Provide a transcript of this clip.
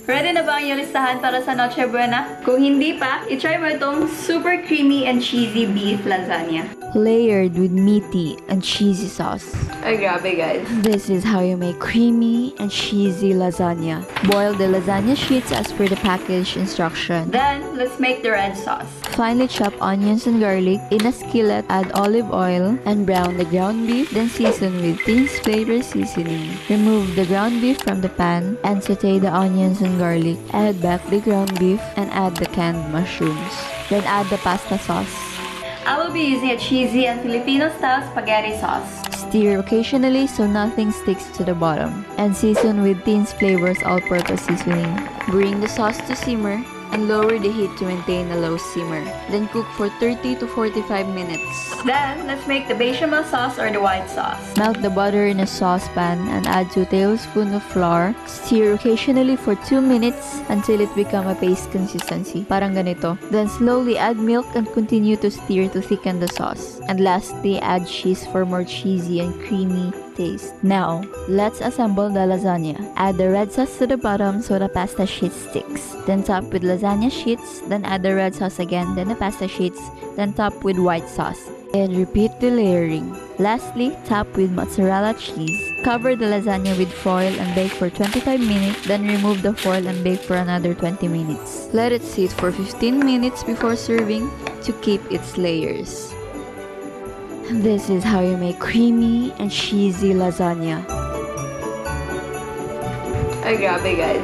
Ready na ba ang iyong listahan para sa Noche Buena? Kung hindi pa, itry mo itong super creamy and cheesy beef lasagna. Layered with meaty and cheesy sauce. Ay, grabe guys. This is how you make creamy and cheesy lasagna. Boil the lasagna sheets as per the package instruction. Then, let's make the red sauce. Finely chop onions and garlic. In a skillet, add olive oil and brown the ground beef, then season with Teen's flavor seasoning. Remove the ground beef from the pan and saute the onions and garlic. Add back the ground beef and add the canned mushrooms. Then add the pasta sauce. I will be using a cheesy and Filipino style spaghetti sauce. Stir occasionally so nothing sticks to the bottom. And season with Teen's Flavours all-purpose seasoning. Bring the sauce to simmer and lower the heat to maintain a low simmer. Then cook for 30 to 45 minutes. Then, let's make the bechamel sauce or the white sauce. Melt the butter in a saucepan and add 2 tablespoons of flour. Stir occasionally for 2 minutes until it becomes a paste consistency. Parang ganito. Then slowly add milk and continue to stir to thicken the sauce. And lastly, add cheese for more cheesy and creamy taste. Now, let's assemble the lasagna. Add the red sauce to the bottom so the pasta sheet sticks. Then top with lasagna sheets, then add the red sauce again, then the pasta sheets, then top with white sauce. And repeat the layering. Lastly, top with mozzarella cheese. Cover the lasagna with foil and bake for 25 minutes, then remove the foil and bake for another 20 minutes. Let it sit for 15 minutes before serving to keep its layers. This is how you make creamy and cheesy lasagna. Ay, grabe guys.